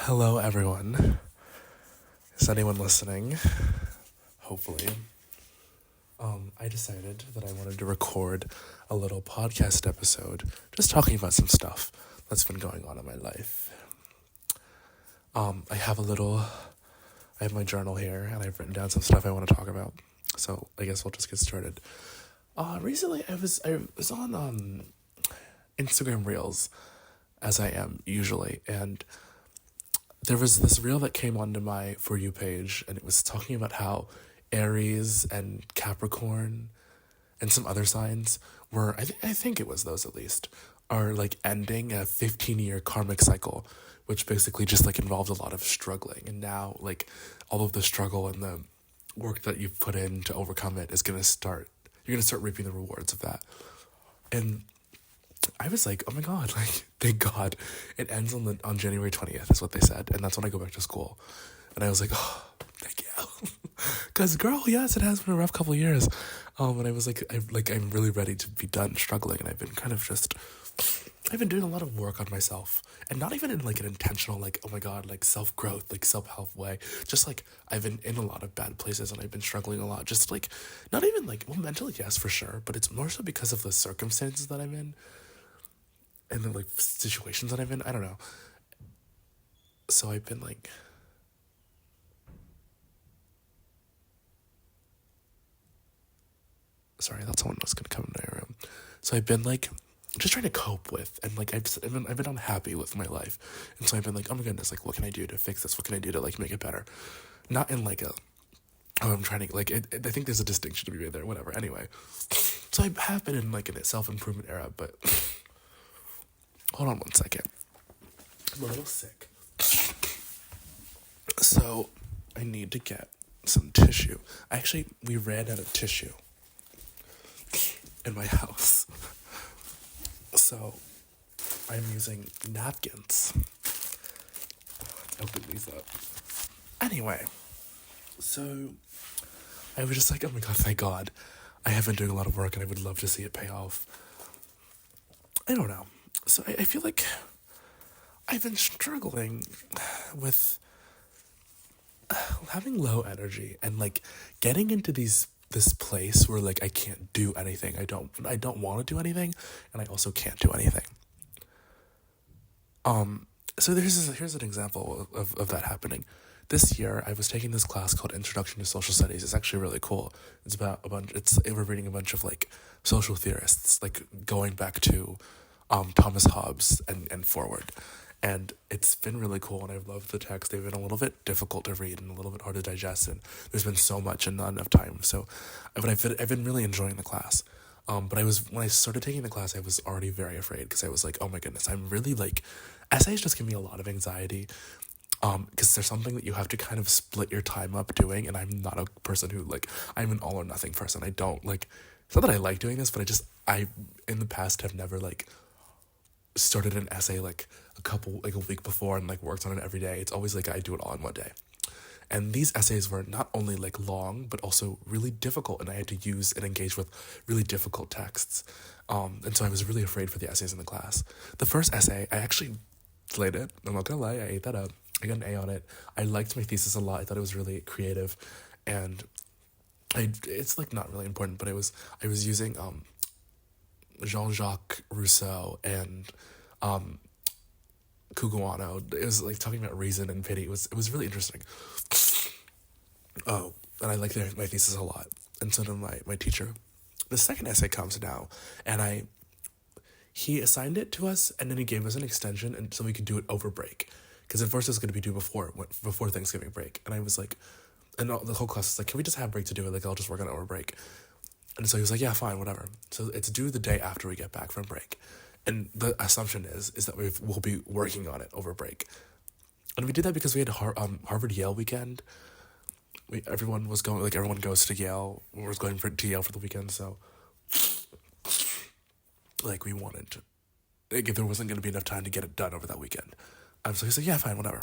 Hello, everyone. Is anyone listening? Hopefully. I decided that I wanted to record a little podcast episode just talking about some stuff that's been going on in my life. I have my journal here, and I've written down some stuff I want to talk about. So I guess we'll just get started. Recently I was on Instagram Reels, as I am usually, and there was this reel that came onto my For You page, and it was talking about how Aries and Capricorn and some other signs were, I think it was those at least, are like ending a 15-year karmic cycle, which basically just like involved a lot of struggling. And now like all of the struggle and the work that you've put in to overcome it you're going to start reaping the rewards of that. And I was like, oh my God, like, thank God. It ends on January 20th is what they said. And that's when I go back to school. And I was like, oh, thank you. Because, girl, yes, it has been a rough couple of years. And I was like, I'm really ready to be done struggling. And I've been doing a lot of work on myself. And not even in like an intentional, like, oh my God, like self-growth, like self-help way. Just like I've been in a lot of bad places and I've been struggling a lot. Just like, not even like, well, mentally, yes, for sure. But it's more so because of the circumstances that I'm in. And the like situations that I've been, I don't know. So I've been like, sorry, I thought someone was gonna come into my room. So I've been like, just trying to cope with, and like I've been unhappy with my life, and so I've been like, oh my goodness, like what can I do to fix this? What can I do to like make it better? Not in like I'm trying to like. I think there's a distinction to be made there. Whatever. Anyway, so I have been in like a self-improvement era, but. Hold on one second. I'm a little sick. So, I need to get some tissue. We ran out of tissue in my house. So, I'm using napkins. Open these up. Anyway, so I was just like, oh my God, thank God. I have been doing a lot of work and I would love to see it pay off. I don't know. So I feel like I've been struggling with having low energy and like getting into this place where like I can't do anything. I don't want to do anything, and I also can't do anything. So here's an example of that happening. This year, I was taking this class called Introduction to Social Studies. It's actually really cool. It's about we're reading a bunch of like social theorists, like going back to Thomas Hobbes and forward. And it's been really cool, and I've loved the text. They've been a little bit difficult to read and a little bit hard to digest, and there's been so much and not enough time. So I've been really enjoying the class. But when I started taking the class, I was already very afraid because I was like, oh my goodness, I'm really like, essays just give me a lot of anxiety. Because there's something that you have to kind of split your time up doing, and I'm not a person who like, I'm an all or nothing person. I don't like, it's not that I like doing this, but I in the past have never like started an essay like a week before and like worked on it every day. It's always like I do it all in one day. And these essays were not only like long, but also really difficult, and I had to use and engage with really difficult texts. And so I was really afraid for the essays in the class. The first essay, I actually slayed it. I'm not gonna lie, I ate that up. I got an A on it. I liked my thesis a lot. I thought it was really creative, and it's like not really important, but I was using Jean-Jacques Rousseau and Cugoano. It was like talking about reason and pity. It was really interesting. Oh, and I liked my thesis a lot. And so did my teacher. The second essay comes now, and he assigned it to us, and then he gave us an extension, and so we could do it over break. Because at first it was going to be due before Thanksgiving break. And I was like, and the whole class was like, can we just have break to do it? Like, I'll just work on it over break. And so he was like, yeah, fine, whatever. So it's due the day after we get back from break. And the assumption is that we'll be working on it over break. And we did that because we had Harvard-Yale weekend. Everyone goes to Yale. We were going to Yale for the weekend, so like we wanted to, like, if there wasn't going to be enough time to get it done over that weekend. So he's like, yeah, fine, whatever.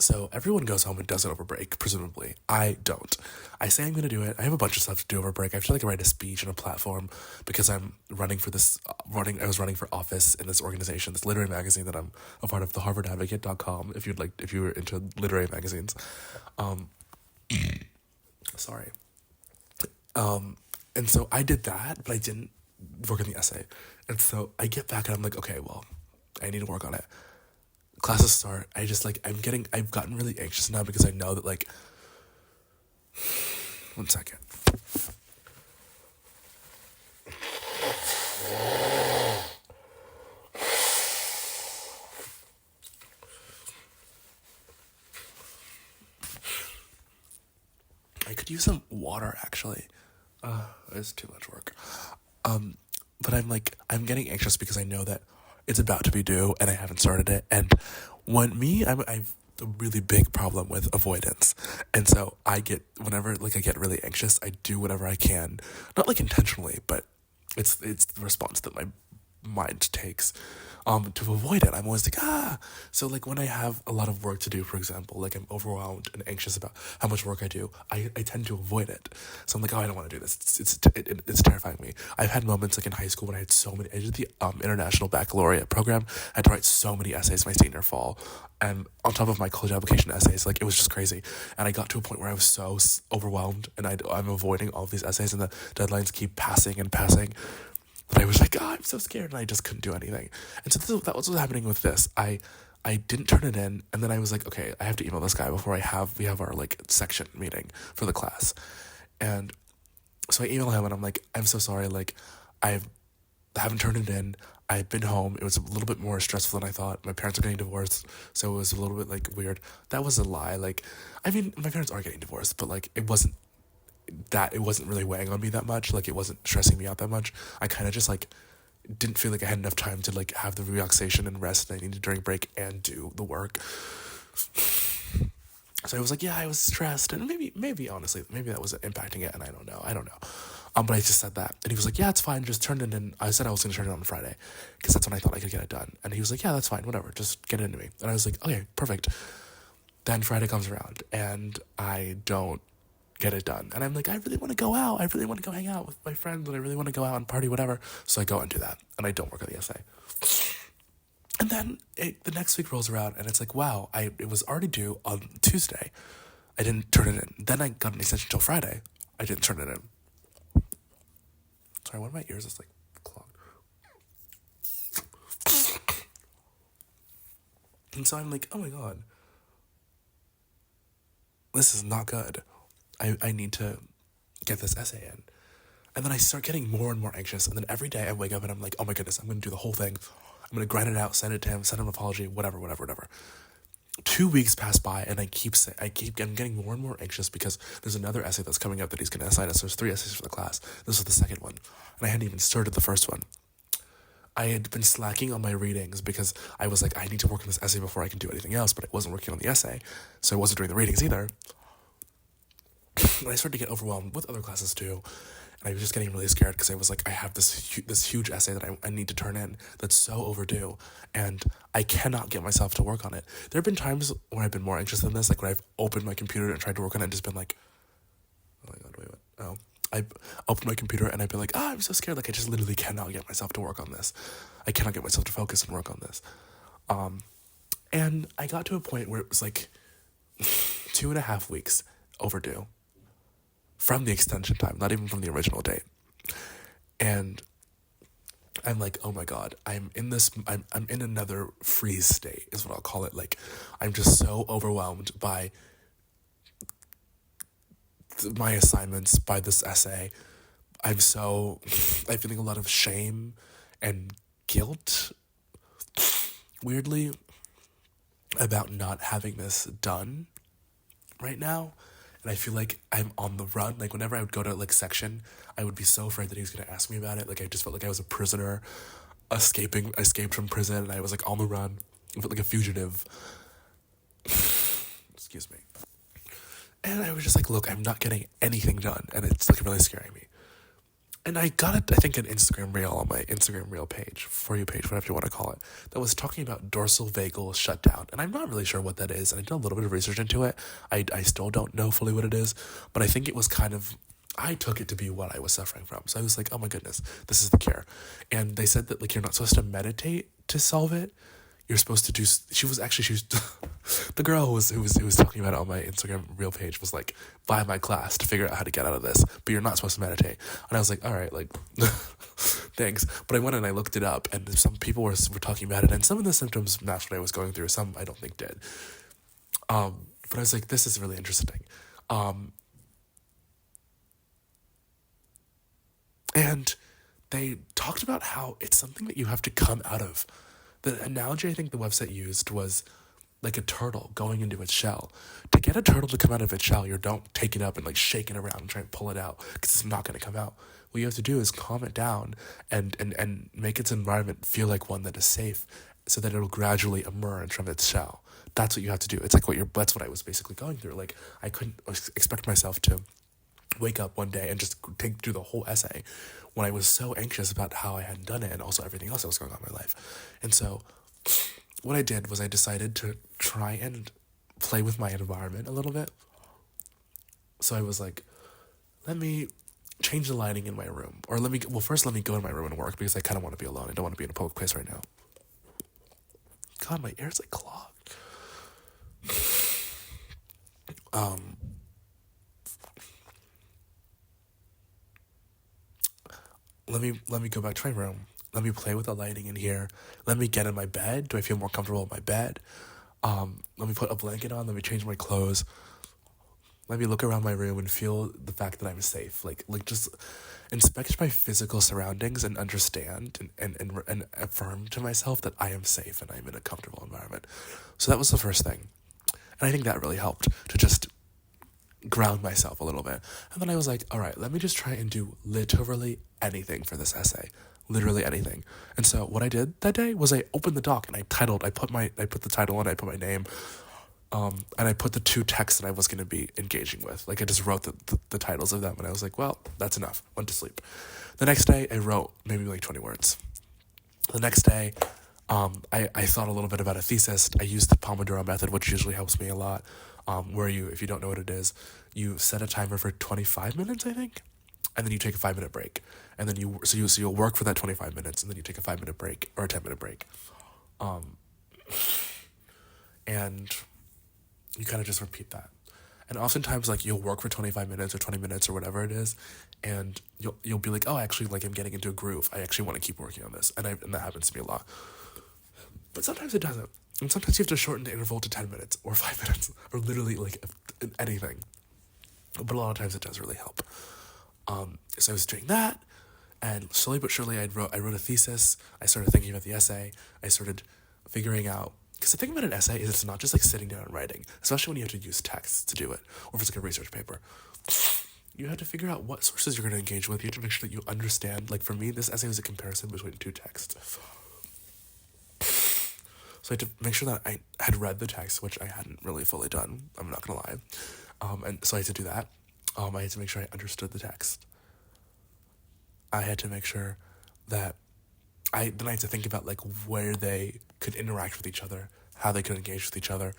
So everyone goes home and does it over break, presumably. I don't. I say I'm going to do it. I have a bunch of stuff to do over break. I have to write a speech and a platform because I'm running for this, I was running for office in this organization, this literary magazine that I'm a part of, the harvardadvocate.com, if you were into literary magazines. Sorry. And so I did that, but I didn't work on the essay. And so I get back and I'm like, okay, well, I need to work on it. Classes start. I've gotten really anxious now because I know that, like, one second. I could use some water, actually. It's too much work. But I'm getting anxious because I know that it's about to be due and I haven't started it. And I've a really big problem with avoidance. And so whenever I get really anxious, I do whatever I can, not like intentionally, but it's the response that my mind takes to avoid it. I'm always like, so like when I have a lot of work to do, for example, like I'm overwhelmed and anxious about how much work I do, I tend to avoid it. So I'm like, I don't want to do this. It's terrifying me. I've had moments like in high school when I did the international baccalaureate program. I had to write so many essays my senior fall, and on top of my college application essays, like it was just crazy. And I got to a point where I was so overwhelmed, and I'm avoiding all of these essays, and the deadlines keep passing and passing. But I was like, I'm so scared, and I just couldn't do anything. And so that was what's happening with this. I didn't turn it in, and then I was like, okay, I have to email this guy before we have our like section meeting for the class. And so I email him, and I'm like, I'm so sorry, like I haven't turned it in. I've been home. It was a little bit more stressful than I thought. My parents are getting divorced, so it was a little bit like weird. That was a lie. Like, I mean, my parents are getting divorced, but like it wasn't really weighing on me that much. Like it wasn't stressing me out that much. I kind of just like didn't feel like I had enough time to like have the relaxation and rest I needed during break and do the work. So I was like, yeah, I was stressed, and maybe honestly, maybe that was impacting it, and I don't know. But I just said that, and he was like, yeah, it's fine, just turn it in. I said I was going to turn it on Friday, because that's when I thought I could get it done, and he was like, yeah, that's fine, whatever, just get it into me. And I was like, okay, perfect. Then Friday comes around, and I don't get it done, and I'm like, I really want to go out, I really want to go hang out with my friends, and I really want to go out and party, whatever. So I go and do that, and I don't work on the essay. And then the next week rolls around, and it's like, wow, it was already due on Tuesday. I didn't turn it in. Then I got an extension until Friday. I didn't turn it in. Sorry, one of my ears is like clogged. And so I'm like, oh my god, this is not good. I need to get this essay in. And then I start getting more and more anxious. And then every day I wake up and I'm like, oh my goodness, I'm going to do the whole thing. I'm going to grind it out, send it to him, send him an apology, whatever. 2 weeks pass by, and I'm getting more and more anxious because there's another essay that's coming up that he's going to assign us. There's 3 essays for the class. This was the second one, and I hadn't even started the first one. I had been slacking on my readings because I was like, I need to work on this essay before I can do anything else, but I wasn't working on the essay, so I wasn't doing the readings either. And I started to get overwhelmed with other classes too. And I was just getting really scared because I was like, I have this huge essay that I need to turn in that's so overdue, and I cannot get myself to work on it. There have been times when I've been more anxious than this, like when I've opened my computer and tried to work on it and just been like, oh my god, wait, what? Oh. I opened my computer and I've been like, I'm so scared. Like I just literally cannot get myself to work on this. I cannot get myself to focus and work on this. And I got to a point where it was like 2.5 weeks overdue from the extension time, not even from the original date. And I'm like, oh my god, I'm in another freeze state is what I'll call it. Like I'm just so overwhelmed by my assignments, by this essay. I'm feeling a lot of shame and guilt, weirdly, about not having this done right now. And I feel like I'm on the run. Like whenever I would go to like section, I would be so afraid that he was going to ask me about it. Like I just felt like I was a prisoner escaped from prison, and I was like on the run. I felt like a fugitive. Excuse me. And I was just like, look, I'm not getting anything done, and it's like really scaring me. And I got it, I think, an Instagram reel on my Instagram reel page, For You page, whatever you want to call it, that was talking about dorsal vagal shutdown. And I'm not really sure what that is. And I did a little bit of research into it. I still don't know fully what it is, but I think it was kind of, I took it to be what I was suffering from. So I was like, oh my goodness, this is the cure. And they said that, like, you're not supposed to meditate to solve it. You're supposed to do, she was the girl who was talking about it on my Instagram reel page was like, buy my class to figure out how to get out of this, but you're not supposed to meditate. And I was like, all right, like, thanks. But I went and I looked it up, and some people were talking about it, and some of the symptoms matched what I was going through, some I don't think did. But I was like, this is really interesting. And they talked about how it's something that you have to come out of. The analogy I think the website used was like a turtle going into its shell. To get a turtle to come out of its shell, you don't take it up and like shake it around and try and pull it out, because it's not going to come out. What you have to do is calm it down and make its environment feel like one that is safe, so that it'll gradually emerge from its shell. That's what you have to do. It's like that's what I was basically going through. Like, I couldn't expect myself to wake up one day and just do the whole essay when I was so anxious about how I hadn't done it, and also everything else that was going on in my life. And so what I did was I decided to try and play with my environment a little bit. So I was like, let me change the lighting in my room. Or first let me go in my room and work, because I kind of want to be alone. I don't want to be in a public place right now. God, my ear's like clogged. Let me go back to my room. Let me play with the lighting in here. Let me get in my bed. Do I feel more comfortable in my bed? Let me put a blanket on. Let me change my clothes. Let me look around my room and feel the fact that I'm safe. Like just inspect my physical surroundings and understand and affirm to myself that I am safe and I'm in a comfortable environment. So that was the first thing. And I think that really helped to just ground myself a little bit. And then I was like, all right, let me just try and do literally anything for this essay. Literally anything. And so what I did that day was I opened the doc and I put the title in, I put my name, and I put the two texts that I was going to be engaging with. Like, I just wrote the titles of them, and I was like, well, that's enough. Went to sleep. The next day, I wrote maybe like 20 words. The next day, I thought a little bit about a thesis. I used the Pomodoro method, which usually helps me a lot, where if you don't know what it is, you set a timer for 25 minutes, I think, and then you take a 5-minute break. And then you'll work for that 25 minutes, and then you take a 5-minute break or a 10-minute break. And you kind of just repeat that. And oftentimes, like, you'll work for 25 minutes or 20 minutes or whatever it is, and you'll be like, oh, actually, like, I'm getting into a groove. I actually want to keep working on this. And that happens to me a lot. But sometimes it doesn't. And sometimes you have to shorten the interval to 10 minutes or 5 minutes or literally, like, anything. But a lot of times it does really help. So I was doing that, and slowly but surely I wrote a thesis. I started thinking about the essay. I started figuring out, because the thing about an essay is it's not just like sitting down and writing, especially when you have to use text to do it, or if it's like a research paper. You have to figure out what sources you're going to engage with. You have to make sure that you understand. Like, for me, this essay was a comparison between two texts. So I had to make sure that I had read the text, which I hadn't really fully done. I'm not going to lie. And so I had to do that. I had to make sure I understood the text. I had to make sure that I had to think about, like, where they could interact with each other, how they could engage with each other.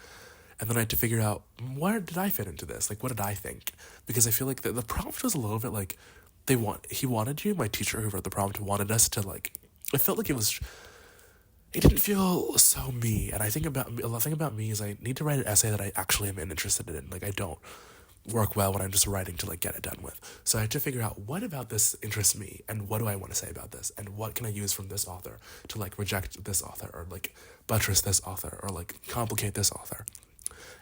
And then I had to figure out, where did I fit into this? Like, what did I think? Because I feel like the prompt was a little bit like, my teacher who wrote the prompt wanted us to, like, it felt like it didn't feel so me. And the thing about me is I need to write an essay that I actually am interested in. Like, I don't work well when I'm just writing to, like, get it done with. So I had to figure out, what about this interests me, and what do I want to say about this, and what can I use from this author to, like, reject this author, or, like, buttress this author, or, like, complicate this author.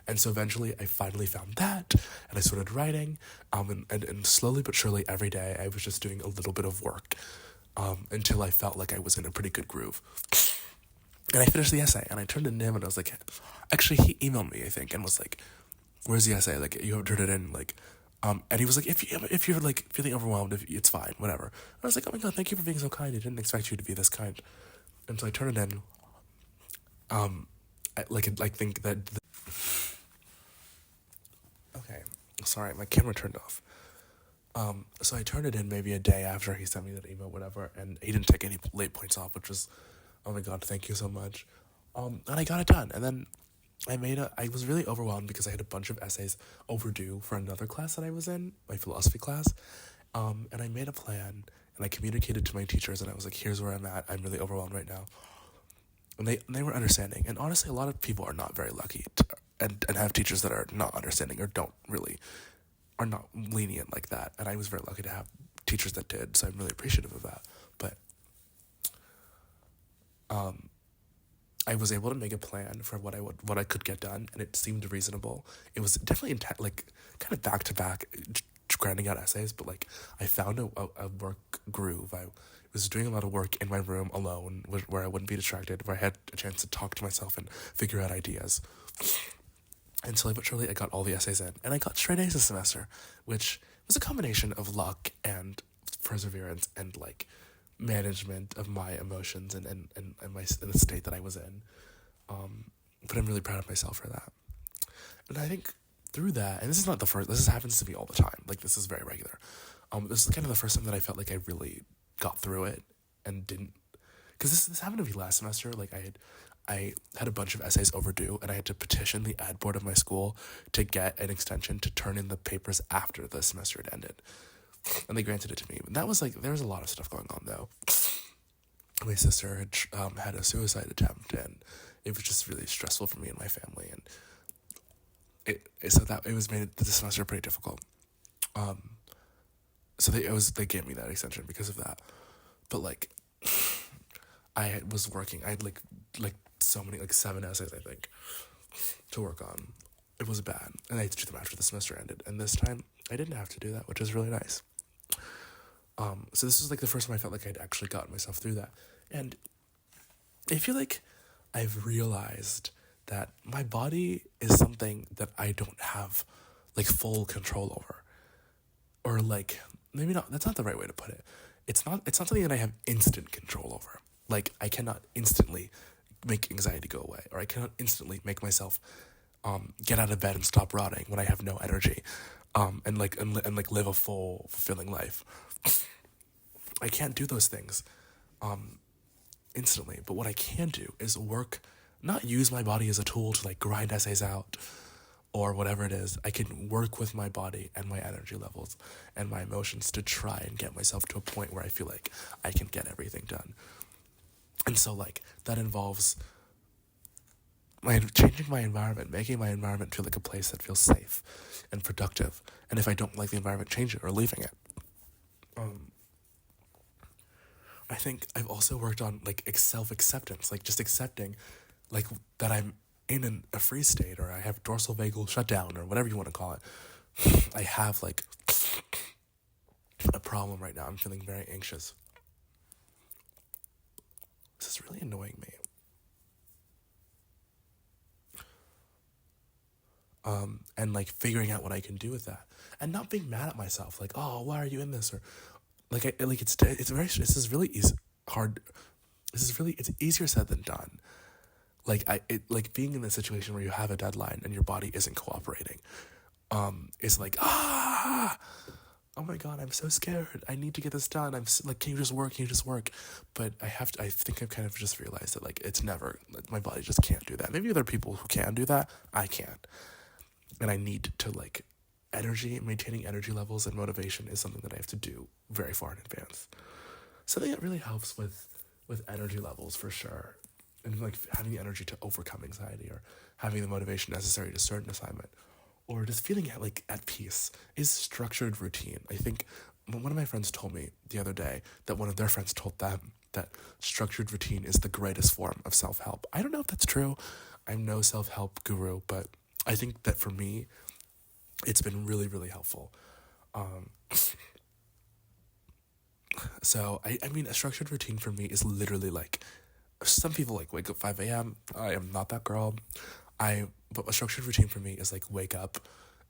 And so eventually I finally found that, and I started writing, and slowly but surely every day I was just doing a little bit of work, until I felt like I was in a pretty good groove. And I finished the essay, and I turned it to him, and I was like, actually, he emailed me, I think, and was like, where's the essay? Like, you haven't turned it in, like, and he was like, if you're, like, feeling overwhelmed, it's fine, whatever. And I was like, oh my God, thank you for being so kind. I didn't expect you to be this kind. And so I turned it in. I think that. Okay, sorry, my camera turned off. So I turned it in maybe a day after he sent me that email, whatever, and he didn't take any late points off, which was, oh my god, thank you so much. And I got it done, and then I was really overwhelmed because I had a bunch of essays overdue for another class that I was in, my philosophy class. And I made a plan, and I communicated to my teachers, and I was like, here's where I'm at. I'm really overwhelmed right now. And they were understanding. And honestly, a lot of people are not very lucky and have teachers that are not understanding or don't really, are not lenient like that. And I was very lucky to have teachers that did, so I'm really appreciative of that. But I was able to make a plan for what I could get done, and it seemed reasonable. It was definitely like kind of back to back, grinding out essays, but like I found a work groove. I was doing a lot of work in my room alone, where I wouldn't be distracted, where I had a chance to talk to myself and figure out ideas. And slowly but surely, I got all the essays in, and I got straight A's this semester, which was a combination of luck and perseverance and like management of my emotions and the state that I was in. But I'm really proud of myself for that. And I think through that, and this is not the first, this happens to me all the time. Like, this is very regular. This is kind of the first time that I felt like I really got through it and didn't, because this happened to me last semester. Like, I had a bunch of essays overdue, and I had to petition the ad board of my school to get an extension to turn in the papers after the semester had ended. And they granted it to me. And that was like, there was a lot of stuff going on, though. My sister had a suicide attempt, and it was just really stressful for me and my family. And it was made the semester pretty difficult. So they gave me that extension because of that. But like, I was working. I had like so many, like 7 essays, I think, to work on. It was bad, and I had to do them after the semester ended. And this time, I didn't have to do that, which was really nice. So this was like the first time I felt like I'd actually gotten myself through that, and I feel like I've realized that my body is something that I don't have like full control over, or like maybe not. That's not the right way to put it. It's not something that I have instant control over. Like, I cannot instantly make anxiety go away, or I cannot instantly make myself get out of bed and stop rotting when I have no energy, and live a full, fulfilling life. I can't do those things instantly, but what I can do is not use my body as a tool to like grind essays out or whatever it is. I can work with my body and my energy levels and my emotions to try and get myself to a point where I feel like I can get everything done. And so like that involves changing my environment, making my environment feel like a place that feels safe and productive. And if I don't like the environment, change it or leaving it. I think I've also worked on like self-acceptance, like just accepting like that I'm in a freeze state, or I have dorsal vagal shutdown, or whatever you want to call it. I have like a problem right now. I'm feeling very anxious. This is really annoying me. And like figuring out what I can do with that, and not being mad at myself, like, oh, why are you in this, or like this is really hard. It's easier said than done. Like being in a situation where you have a deadline and your body isn't cooperating, is like, oh my god, I'm so scared. I need to get this done. Like, can you just work? But I think I've kind of just realized that like it's never, like, my body just can't do that. Maybe other people who can do that, I can't. And I need to like maintaining energy levels and motivation is something that I have to do very far in advance. Something that really helps with energy levels for sure, and like having the energy to overcome anxiety, or having the motivation necessary to start an assignment, or just feeling at peace, is structured routine. I think one of my friends told me the other day that one of their friends told them that structured routine is the greatest form of self-help. I don't know if that's true. I'm no self-help guru, but I think that for me, it's been really, really helpful. So I mean, a structured routine for me is literally like, some people like wake up 5 a.m. I am not that girl. But a structured routine for me is like wake up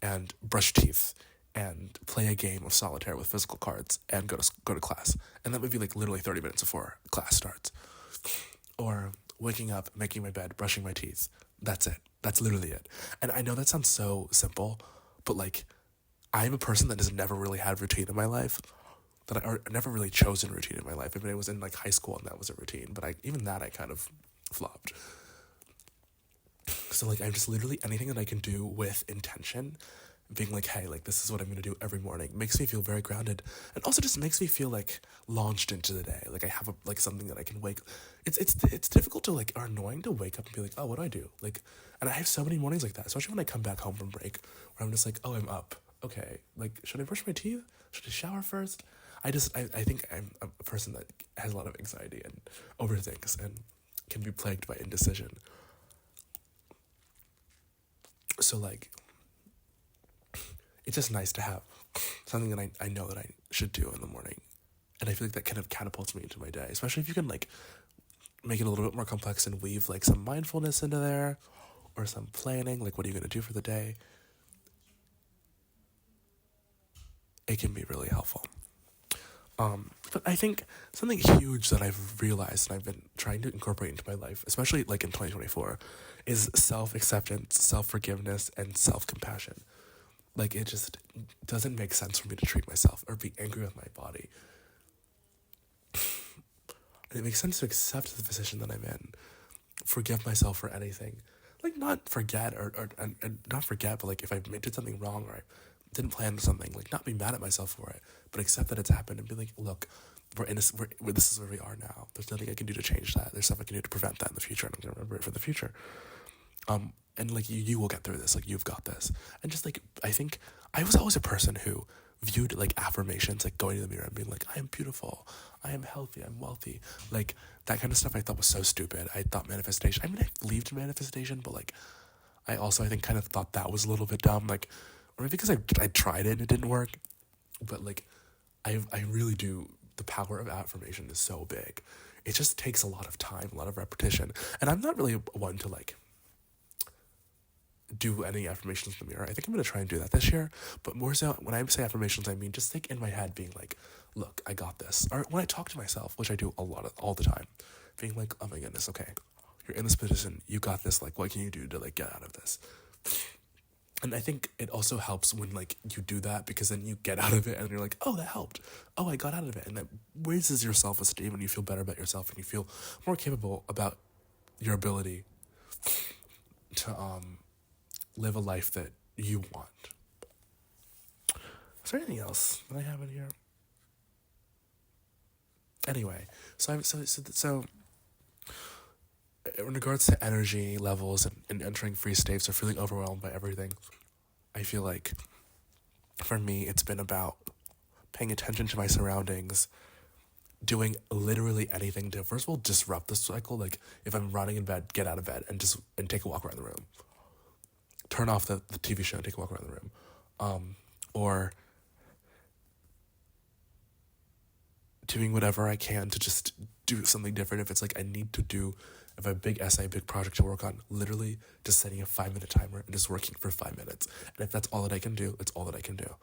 and brush teeth and play a game of solitaire with physical cards and go to class. And that would be like literally 30 minutes before class starts. Or waking up, making my bed, brushing my teeth. That's it. That's literally it. And I know that sounds so simple, but like, I'm a person that has never really had routine in my life. Or never really chosen routine in my life. I mean, it was in like high school and that was a routine, but even that I kind of flopped. So like I'm just literally anything that I can do with intention, being like, hey, like this is what I'm gonna do every morning, makes me feel very grounded, and also just makes me feel like launched into the day. Like I have like something that I can wake. It's difficult to like, or annoying to wake up and be like, oh, what do I do? Like, and I have so many mornings like that, especially when I come back home from break, where I'm just like, oh, I'm up. Okay, like should I brush my teeth? Should I shower first? I think I'm a person that has a lot of anxiety and overthinks and can be plagued by indecision. So like it's just nice to have something that I know that I should do in the morning. And I feel like that kind of catapults me into my day, especially if you can like make it a little bit more complex and weave like some mindfulness into there or some planning, like what are you going to do for the day? It can be really helpful. But I think something huge that I've realized and I've been trying to incorporate into my life, especially like in 2024, is self-acceptance, self-forgiveness, and self-compassion. Like it just doesn't make sense for me to treat myself or be angry with my body. It makes sense to accept the position that I'm in, forgive myself for anything. Like not forget and not forget, but like if I did something wrong or I didn't plan something, like not be mad at myself for it, but accept that it's happened and be like, look, this is where we are now. There's nothing I can do to change that. There's stuff I can do to prevent that in the future, and I'm gonna remember it for the future. And like you will get through this. Like you've got this. And just like I think I was always a person who viewed like affirmations, like going to the mirror and being like, I am beautiful, I am healthy, I'm wealthy, like that kind of stuff. I thought was so stupid. I thought manifestation. I mean, I believed in manifestation, but like I also I think kind of thought that was a little bit dumb. Like, or maybe because I tried it and it didn't work. But like, I really do. The power of affirmation is so big. It just takes a lot of time, a lot of repetition, and I'm not really one to like do any affirmations in the mirror. I think I'm going to try and do that this year. But more so, when I say affirmations, I mean just think in my head being like, look, I got this. Or when I talk to myself, which I do all the time, being like, oh my goodness, okay, you're in this position, you got this, like, what can you do to, like, get out of this? And I think it also helps when, like, you do that because then you get out of it and you're like, oh, that helped. Oh, I got out of it. And that raises your self-esteem and you feel better about yourself and you feel more capable about your ability to, live a life that you want. Is there anything else that I have in here? Anyway, so in regards to energy levels and entering free states or feeling overwhelmed by everything, I feel like for me it's been about paying attention to my surroundings, doing literally anything to first of all disrupt the cycle. Like if I'm running in bed, get out of bed and take a walk around the room. Turn off the TV show and take a walk around the room. Or doing whatever I can to just do something different. If it's like if I have a big essay, big project to work on, literally just setting a 5-minute timer and just working for 5 minutes. And if that's all that I can do, it's all that I can do.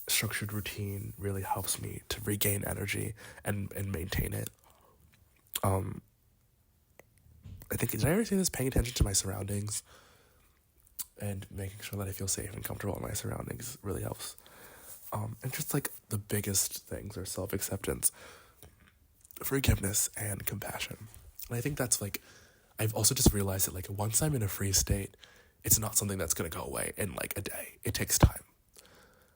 Structured routine really helps me to regain energy and maintain it. I think, did I ever say this? Paying attention to my surroundings and making sure that I feel safe and comfortable in my surroundings really helps. And just like the biggest things are self-acceptance, forgiveness, and compassion. And I think that's like, I've also just realized that like once I'm in a free state, it's not something that's going to go away in like a day. It takes time.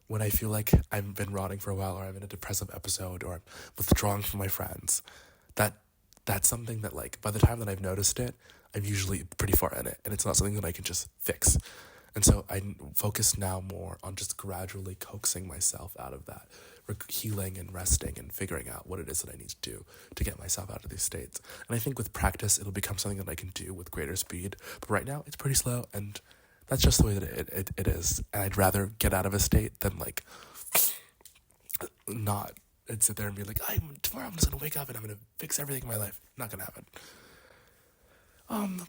When I feel like I've been rotting for a while or I'm in a depressive episode or I'm withdrawing from my friends, that's something that like by the time that I've noticed it, I'm usually pretty far in it and it's not something that I can just fix. And so I focus now more on just gradually coaxing myself out of that, healing and resting and figuring out what it is that I need to do to get myself out of these states. And I think with practice, it'll become something that I can do with greater speed. But right now, it's pretty slow, and that's just the way that it is. And I'd rather get out of a state than like not and sit there and be like, tomorrow I'm just gonna wake up and I'm gonna fix everything in my life. Not gonna happen.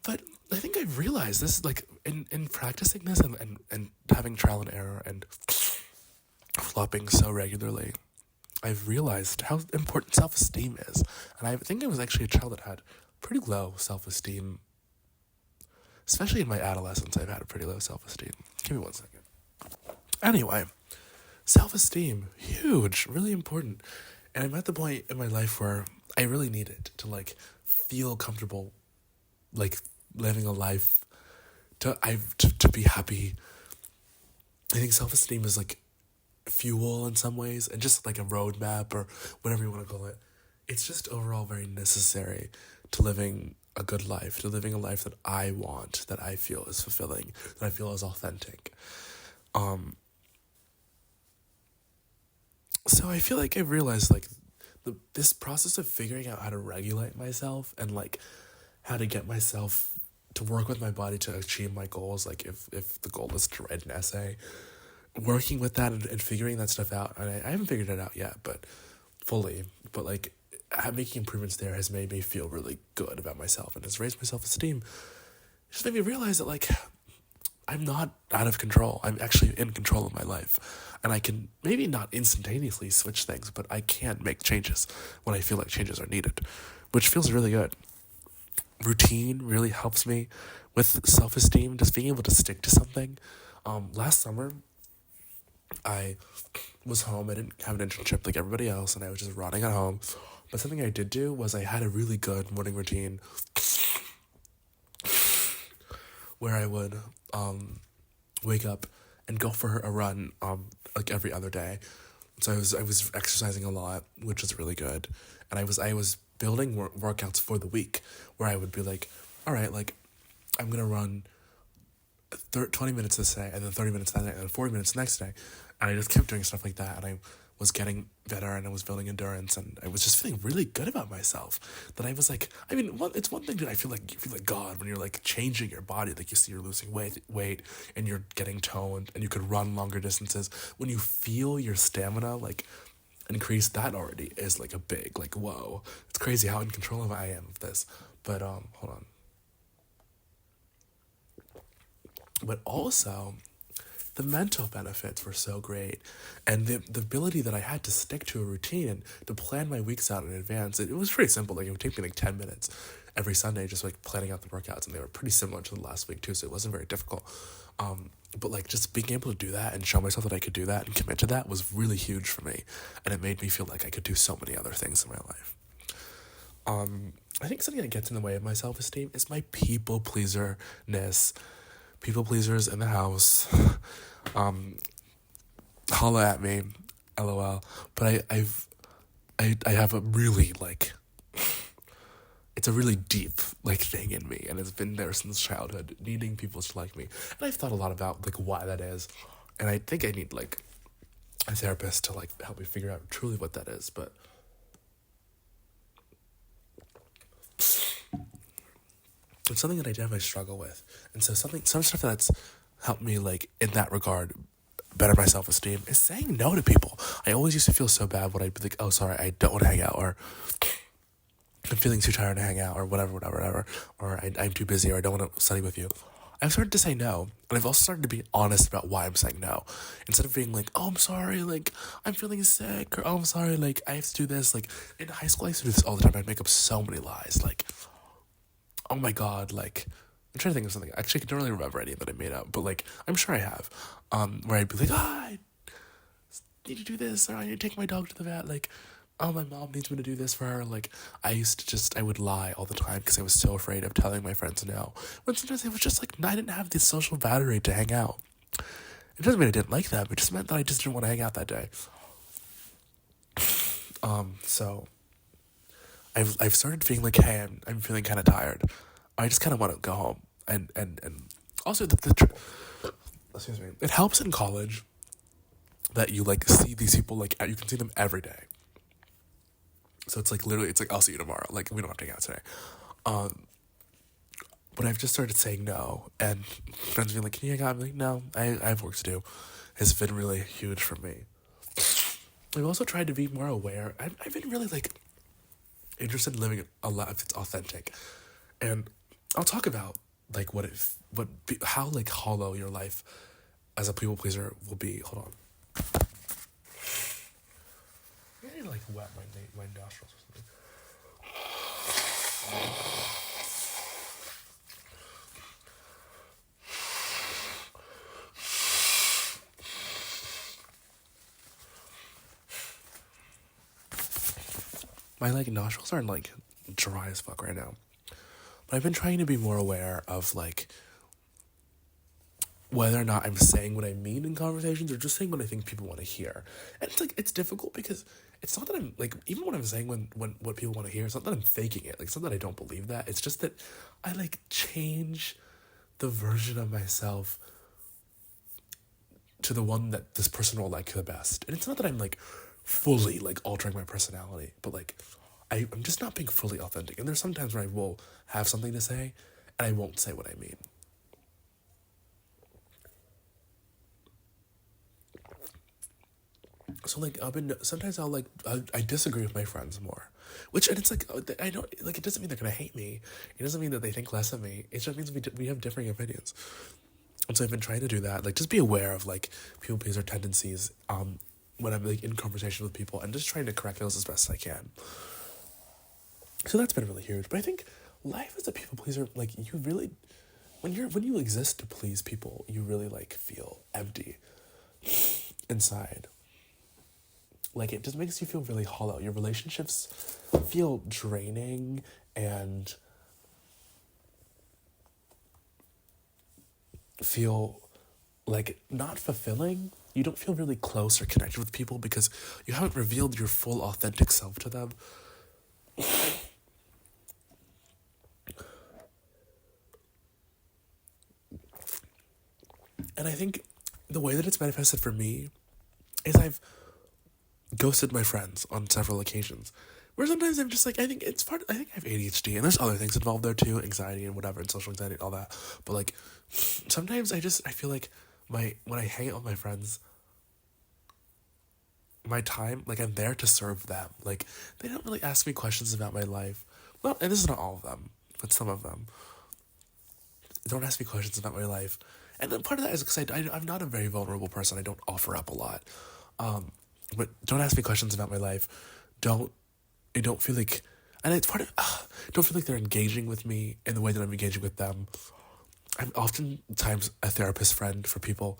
But I think I've realized this, like, in practicing this and having trial and error and flopping so regularly, I've realized how important self-esteem is. And I think I was actually a child that had pretty low self-esteem. Especially in my adolescence, I've had a pretty low self-esteem. Give me 1 second. Anyway, self-esteem, huge, really important. And I'm at the point in my life where I really need it to like feel comfortable, like living a life to be happy. I think self-esteem is like fuel in some ways and just like a roadmap or whatever you want to call it. It's just overall very necessary to living a good life, to living a life that I want, that I feel is fulfilling, that I feel is authentic. So I feel like I've realized like this process of figuring out how to regulate myself and like how to get myself to work with my body to achieve my goals. Like if the goal is to write an essay, working with that and figuring that stuff out. And I haven't figured it out yet, but fully, but like making improvements there has made me feel really good about myself and has raised my self-esteem. It just made me realize that like I'm not out of control. I'm actually in control of my life. And I can maybe not instantaneously switch things, but I can make changes when I feel like changes are needed, which feels really good. Routine really helps me with self-esteem, just being able to stick to something. Last summer, I was home. I didn't have an internship like everybody else, and I was just rotting at home. But something I did do was I had a really good morning routine where I would wake up and go for a run like every other day. So I was exercising a lot, which was really good, and I was building workouts for the week where I would be like, all right, like I'm gonna run 20 minutes this day, and then 30 minutes that day, and then 40 minutes the next day, and I just kept doing stuff like that, and I was getting better, and I was building endurance, and I was just feeling really good about myself. That I was like, I mean, it's one thing that I feel like you feel like God when you're like changing your body, like you see you're losing weight, and you're getting toned, and you could run longer distances. When you feel your stamina like increase, that already is like a big like whoa. It's crazy how in control I am of this. But hold on. But also, the mental benefits were so great, and the ability that I had to stick to a routine and to plan my weeks out in advance. It was pretty simple. Like it would take me like 10 minutes every Sunday, just like planning out the workouts, and they were pretty similar to the last week too. So it wasn't very difficult. But like just being able to do that and show myself that I could do that and commit to that was really huge for me, and it made me feel like I could do so many other things in my life. I think something that gets in the way of my self-esteem is my people pleaser-ness. People pleasers in the house. Holla at me, lol. But I have a really like, it's a really deep like thing in me, and it's been there since childhood, needing people to like me. And I've thought a lot about like why that is, and I think I need like a therapist to like help me figure out truly what that is. But it's something that I definitely struggle with, and so some stuff that's helped me like in that regard better my self-esteem is saying no to people. I always used to feel so bad when I'd be like, oh sorry, I don't want to hang out, or I'm feeling too tired to hang out, or whatever, or I'm too busy, or I don't want to study with you. I've started to say no, but I've also started to be honest about why I'm saying no. Instead of being like, oh, I'm sorry, like, I'm feeling sick, or oh, I'm sorry, like, I have to do this. Like, in high school, I used to do this all the time. I'd make up so many lies, like, oh my God, like, I'm trying to think of something. Actually, I don't really remember any that I made up, but, like, I'm sure I have. Where I'd be like, I need to do this, or I need to take my dog to the vet, like, oh, my mom needs me to do this for her. Like, I would lie all the time because I was so afraid of telling my friends no. When sometimes it was just like, I didn't have the social battery to hang out. It doesn't mean I didn't like them. It just meant that I just didn't want to hang out that day. So I've started feeling like, hey, I'm feeling kind of tired. I just kind of want to go home. And also excuse me, it helps in college that you like see these people, like you can see them every day. So it's like literally, it's like, I'll see you tomorrow. Like, we don't have to hang out today. But I've just started saying no. And friends being like, can you hang out? I'm like, no, I have work to do. Has been really huge for me. I've also tried to be more aware. I've been really like interested in living a life that's authentic. And I'll talk about like how like hollow your life as a people pleaser will be. Hold on. I need to like wet my nostrils or something. my like nostrils are like dry as fuck right now. But I've been trying to be more aware of like whether or not I'm saying what I mean in conversations or just saying what I think people want to hear. And it's like, it's difficult because it's not that I'm like, even when I'm saying when what people want to hear, it's not that I'm faking it. Like, it's not that I don't believe that. It's just that I like change the version of myself to the one that this person will like the best. And it's not that I'm like fully like altering my personality, but like I'm just not being fully authentic. And there's some times where I will have something to say and I won't say what I mean. So like sometimes I'll like I disagree with my friends more, which, and it's like I don't like, it doesn't mean they're gonna hate me. It doesn't mean that they think less of me. It just means we have differing opinions. And so I've been trying to do that, like just be aware of like people pleaser tendencies when I'm like in conversation with people, and just trying to correct those as best as I can. So that's been really huge. But I think life as a people pleaser, like you really, when you exist to please people, you really like feel empty inside. Like, it just makes you feel really hollow. Your relationships feel draining and feel like not fulfilling. You don't feel really close or connected with people because you haven't revealed your full authentic self to them. And I think the way that it's manifested for me is I've ghosted my friends on several occasions, where sometimes I'm just like, I think I have ADHD, and there's other things involved there too, anxiety and whatever, and social anxiety and all that. But like, sometimes I feel like when I hang out with my friends, my time, like I'm there to serve them. Like, they don't really ask me questions about my life. Well, and this is not all of them, but some of them. They don't ask me questions about my life. And then part of that is because I'm not a very vulnerable person. I don't offer up a lot. But don't ask me questions about my life. I don't feel like, and it's part of, don't feel like they're engaging with me in the way that I'm engaging with them. I'm oftentimes a therapist friend for people,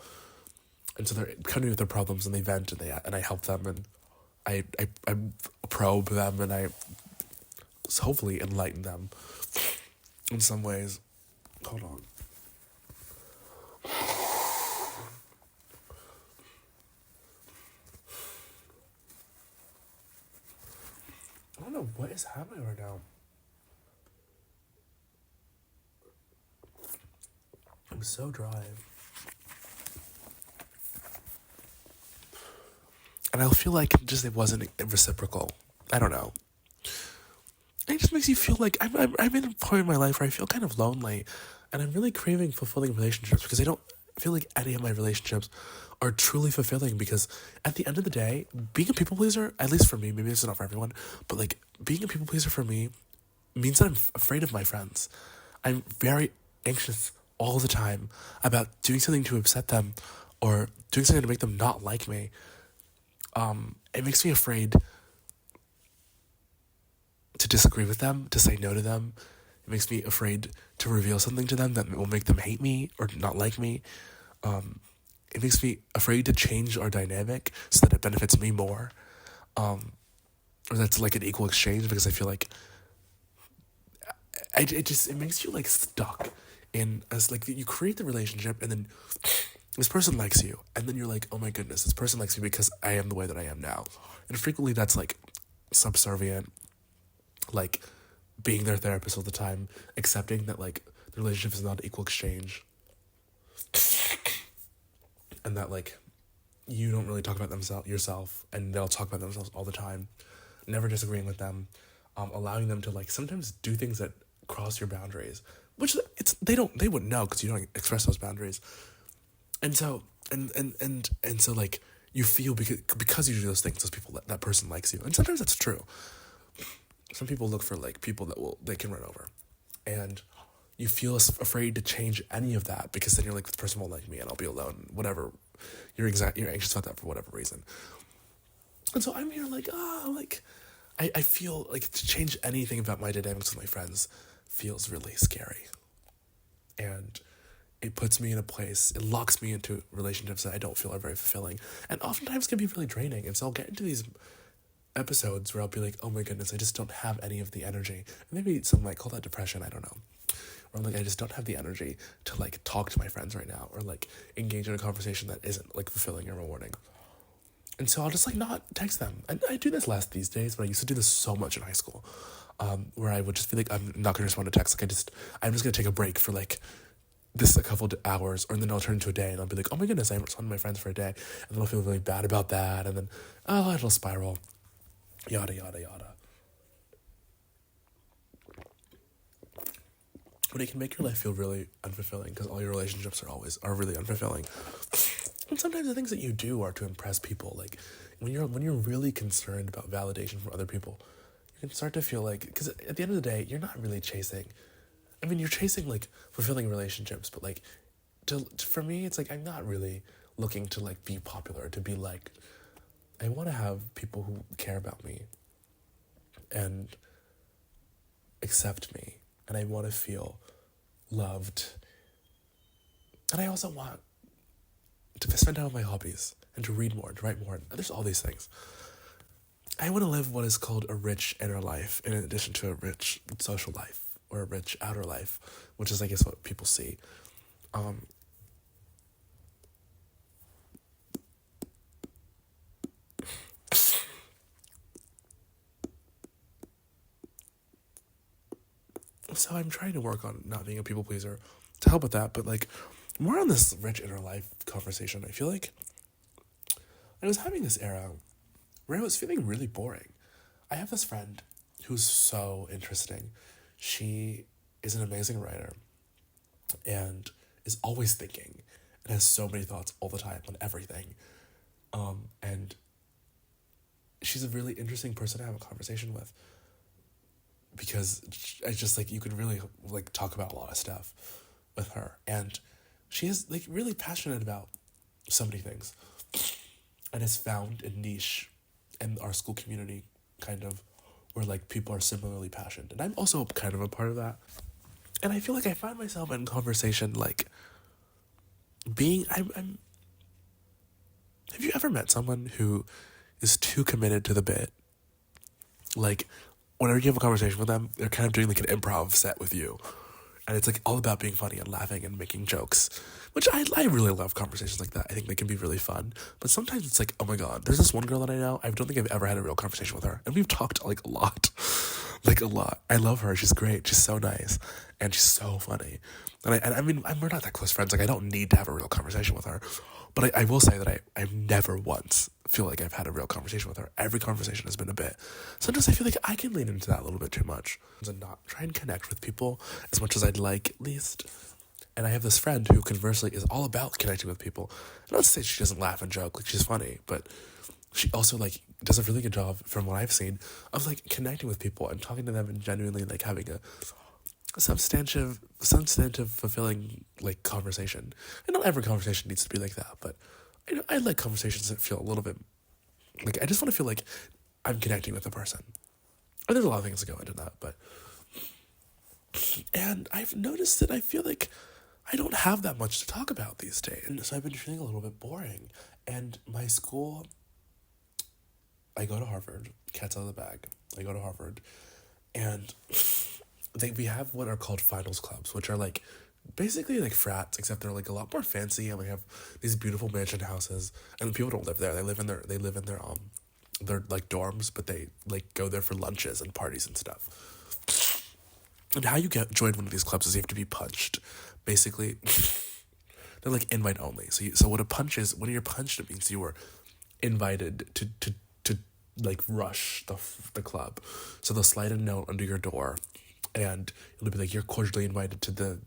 and so they're coming with their problems and they vent and I help them, and I probe them, and I hopefully enlighten them in some ways. Hold on. I don't know what is happening right now. I'm so dry. And I feel like it wasn't reciprocal. I don't know. It just makes you feel like I'm in a point in my life where I feel kind of lonely, and I'm really craving fulfilling relationships because I don't feel like any of my relationships are truly fulfilling, because at the end of the day, being a people pleaser, at least for me, maybe this is not for everyone, but like being a people pleaser for me means that I'm afraid of my friends. I'm very anxious all the time about doing something to upset them or doing something to make them not like me. It makes me afraid to disagree with them, to say no to them. It makes me afraid to reveal something to them that will make them hate me or not like me. It makes me afraid to change our dynamic so that it benefits me more. Or that's like an equal exchange, because I feel like it makes you like stuck in, as like you create the relationship and then this person likes you, and then you're like, oh my goodness, this person likes me because I am the way that I am now. And frequently that's like subservient, like being their therapist all the time, accepting that like the relationship is not equal exchange, and that like you don't really talk about yourself, and they'll talk about themselves all the time, never disagreeing with them, allowing them to like sometimes do things that cross your boundaries, which they wouldn't know because you don't express those boundaries. And so and so like you feel because you do those things, those people, that person likes you, and sometimes that's true. Some people look for like people they can run over, and you feel afraid to change any of that, because then you're like, this person won't like me and I'll be alone, whatever. You're anxious about that for whatever reason. And so I'm here like, I feel like to change anything about my dynamics with my friends feels really scary. And it puts me in a place, it locks me into relationships that I don't feel are very fulfilling, and oftentimes can be really draining. And so I'll get into these episodes where I'll be like, oh my goodness, I just don't have any of the energy. Maybe some might call that depression, I don't know. Or like, I just don't have the energy to like talk to my friends right now, or like engage in a conversation that isn't like fulfilling or rewarding. And so I'll just like not text them. And I do this less these days, but I used to do this so much in high school, where I would just be like, I'm not gonna respond to text. Like I'm just gonna take a break for like this a couple of hours, or then I'll turn into a day, and I'll be like, oh my goodness, I haven't responded to my friends for a day, and then I'll feel really bad about that, and then it'll spiral, yada yada yada. But it can make your life feel really unfulfilling because all your relationships are really unfulfilling. And sometimes the things that you do are to impress people. Like when you're really concerned about validation from other people, you can start to feel like, because at the end of the day, you're not really chasing. I mean, you're chasing like fulfilling relationships, but like for me, it's like I'm not really looking to like be popular, to be like, I want to have people who care about me and accept me, and I want to feel loved. And I also want to spend time on my hobbies and to read more, to write more. There's all these things. I want to live what is called a rich inner life in addition to a rich social life or a rich outer life, which is, I guess, what people see. So I'm trying to work on not being a people pleaser to help with that, but like more on this rich inner life conversation. I feel like I was having this era where I was feeling really boring. I have this friend who's so interesting. She is an amazing writer and is always thinking and has so many thoughts all the time on everything. And she's a really interesting person to have a conversation with because I just like, you could really like talk about a lot of stuff with her. And she is like really passionate about so many things and has found a niche in our school community kind of where like people are similarly passionate. And I'm also kind of a part of that. And I feel like I find myself in conversation like being, I'm have you ever met someone who is too committed to the bit? Like, whenever you have a conversation with them, they're kind of doing like an improv set with you. And it's like all about being funny and laughing and making jokes, which I really love conversations like that. I think they can be really fun. But sometimes it's like, oh my God, there's this one girl that I know. I don't think I've ever had a real conversation with her. And we've talked like a lot. Like a lot. I love her. She's great. She's so nice. And she's so funny. And I mean, we're not that close friends. Like, I don't need to have a real conversation with her. But I will say that I've never once feel like I've had a real conversation with her. Every conversation has been a bit. Sometimes I feel like I can lean into that a little bit too much and not try and connect with people as much as I'd like, at least. And I have this friend who conversely is all about connecting with people. I don't say she doesn't laugh and joke, like she's funny, but she also like does a really good job, from what I've seen, of like connecting with people and talking to them and genuinely like having a substantive, fulfilling like conversation. And not every conversation needs to be like that, but I like conversations that feel a little bit like I just want to feel like I'm connecting with a person. And there's a lot of things that go into that, but and I've noticed that I feel like I don't have that much to talk about these days, and so I've been feeling a little bit boring. And my school, I go to Harvard, cat's out of the bag. I go to Harvard, and we have what are called finals clubs, which are like basically like frats, except they're like a lot more fancy, and we have these beautiful mansion houses, and people don't live there. They live in their like dorms, but they like go there for lunches and parties and stuff. And how you join one of these clubs is you have to be punched. Basically, they're like invite only. So what a punch is, when you're punched, it means you were invited to like rush the club. So they'll slide a note under your door, and it'll be like, you're cordially invited to the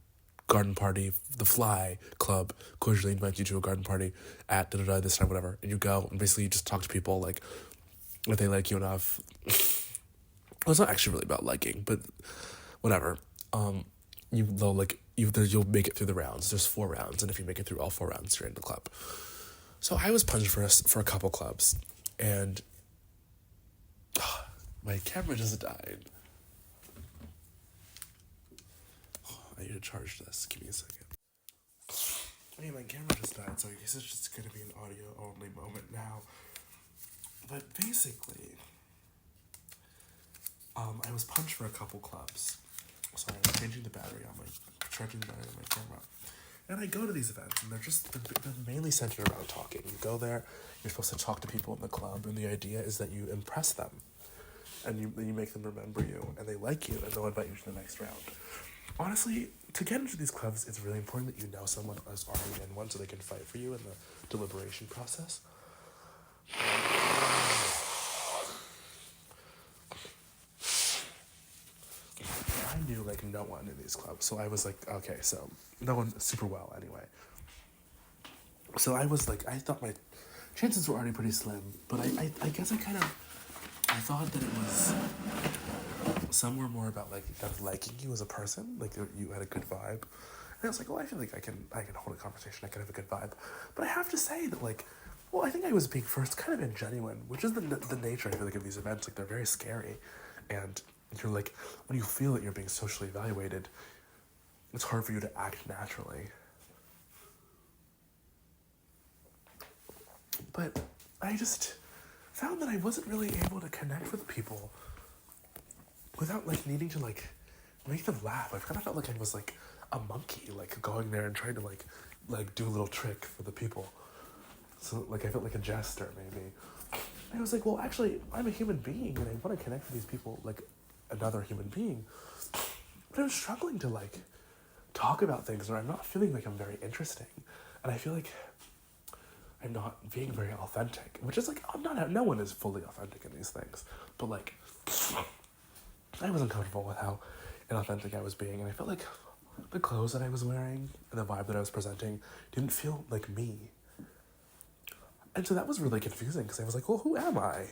garden party. The Fly Club cordially invites you to a garden party at this time, whatever. And you go, and basically you just talk to people like if they like you enough. Well, it's not actually really about liking, but whatever. You'll make it through the rounds. There's 4 rounds, and if you make it through all 4 rounds, you're in the club. So I was punched for a couple clubs, and my camera just died. I need to charge this. Give me a second. Okay, my camera just died, so I guess it's just gonna be an audio only moment now. But basically, I was punched for a couple clubs. So I was charging the battery on my camera. And I go to these events, and they're mainly centered around talking. You go there, you're supposed to talk to people in the club, and the idea is that you impress them, and you make them remember you, and they like you, and they'll invite you to the next round. Honestly, to get into these clubs, it's really important that you know someone who's already in one, so they can fight for you in the deliberation process. I knew like no one in these clubs, so I was like, okay, so no one super well anyway. So I was like, I thought my chances were already pretty slim, but I guess I thought that it was somewhere more about like them liking you as a person, like you had a good vibe. And I was like, well, I feel like I can hold a conversation, I can have a good vibe. But I have to say that like, well, I think I was being first kind of ingenuine, which is the nature I feel like of these events. Like they're very scary, and you're like, when you feel that you're being socially evaluated, it's hard for you to act naturally. But I just found that I wasn't really able to connect with people without like needing to like make them laugh. I kind of felt like I was like a monkey, like going there and trying to like do a little trick for the people. So like I felt like a jester maybe. And I was like, well, actually, I'm a human being and I want to connect with these people like another human being. But I'm struggling to like talk about things, or I'm not feeling like I'm very interesting, and I feel like I'm not being very authentic, which is like, no one is fully authentic in these things, but like, I wasn't comfortable with how inauthentic I was being, and I felt like the clothes that I was wearing and the vibe that I was presenting didn't feel like me. And so that was really confusing, because I was like, well, who am I?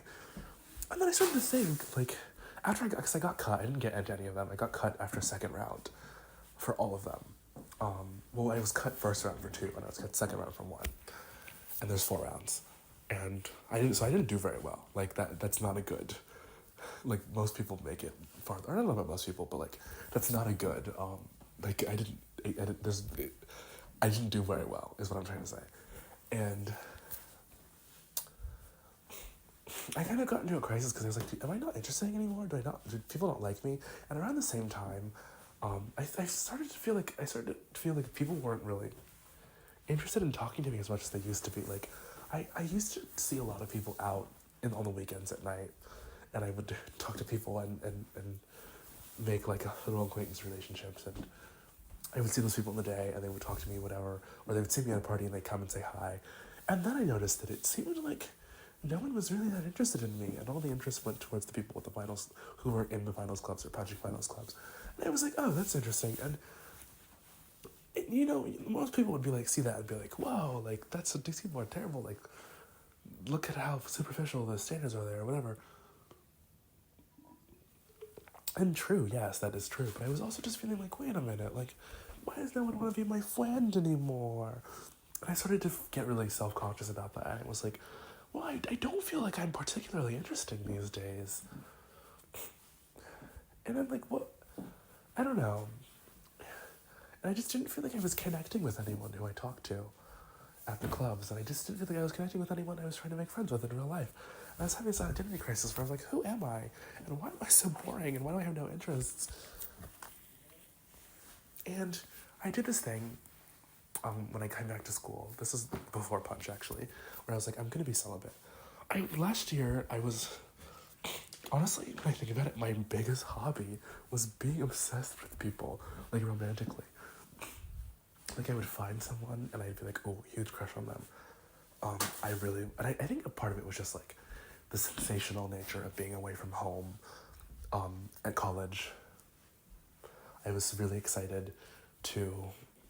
And then I started to think, like, because I got cut, I didn't get into any of them, I got cut after second round for all of them. Well, I was cut first round for 2, and I was cut second round for 1. And there's 4 rounds. And I didn't do very well. Like, that's not a good, like, most people make it farther. I don't know about most people, but, like, that's not a good, like, I didn't do very well, is what I'm trying to say. And I kind of got into a crisis, because I was like, am I not interesting anymore? Do people not like me? And around the same time, I started to feel like people weren't really interested in talking to me as much as they used to be. Like, I used to see a lot of people out on the weekends at night, and I would talk to people and make like a little acquaintance relationships, and I would see those people in the day, and they would talk to me, whatever, or they would see me at a party and they'd come and say hi. And then I noticed that it seemed like no one was really that interested in me, and all the interest went towards the people with the finals, who were in the finals clubs or project finals clubs. And I was like, oh, that's interesting. And you know, most people would be like, see that and be like, whoa, like, these people are terrible, like, look at how superficial the standards are there, or whatever. And true, yes, that is true, but I was also just feeling like, wait a minute, like, why does no one want to be my friend anymore? And I started to get really self-conscious about that, and it was like, well, I don't feel like I'm particularly interesting these days. And I'm like, what? I don't know. And I just didn't feel like I was connecting with anyone who I talked to at the clubs. And I just didn't feel like I was connecting with anyone I was trying to make friends with in real life. And I was having this identity crisis where I was like, who am I? And why am I so boring? And why do I have no interests? And I did this thing when I came back to school. This is before Punch, actually, where I was like, I'm going to be celibate. Last year, I was... Honestly, when I think about it, my biggest hobby was being obsessed with people, like, romantically. Like, I would find someone, and I'd be like, oh, huge crush on them. I think a part of it was just, like, the sensational nature of being away from home at college. I was really excited to,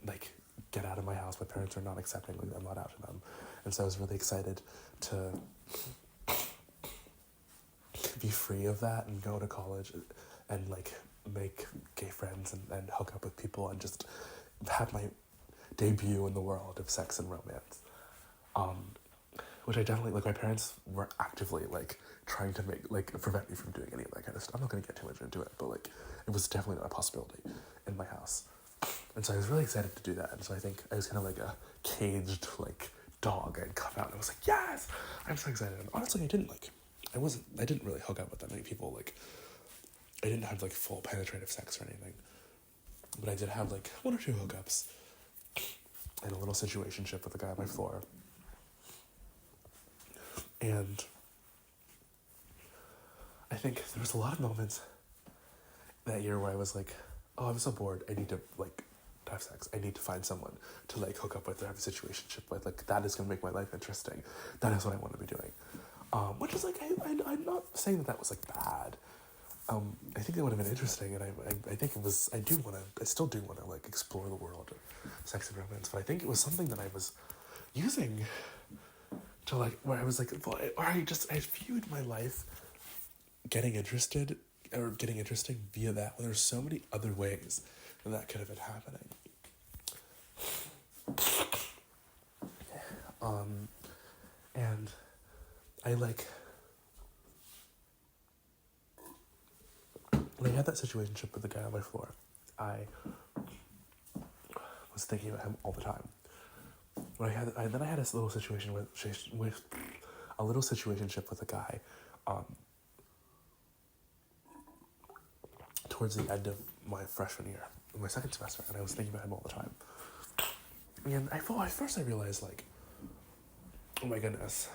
like, get out of my house. My parents are not accepting, like, I'm not out to them. And so I was really excited to be free of that and go to college and, like, make gay friends and hook up with people and just have my debut in the world of sex and romance. Which I definitely, like, my parents were actively, like, trying to prevent me from doing any of that kind of stuff. I'm not going to get too much into it, but, like, it was definitely not a possibility in my house. And so I was really excited to do that. And so I think I was kind of like a caged, like, dog. I'd come out and I was like, yes, I'm so excited. And honestly, I didn't really hook up with that many people. Like, I didn't have like full penetrative sex or anything, but I did have like 1 or 2 hookups and a little situationship with a guy on my floor. And I think there was a lot of moments that year where I was like, oh, I'm so bored. I need to like have sex. I need to find someone to like hook up with or have a situationship with. Like that is going to make my life interesting. That is what I want to be doing. Which is like, I'm not saying that was like bad. I think it would have been interesting, and I think it was, I still do want to like explore the world of sex and romance, but I think it was something that I was using to like, where I was like, well, I viewed my life getting interesting via that, when there's so many other ways that could have been happening. And I like, when I had that situationship with the guy on my floor, I was thinking about him all the time. When then I had this little situation with a little situationship with a guy, towards the end of my freshman year, my second semester, and I was thinking about him all the time. And at first I realized, like, oh my goodness,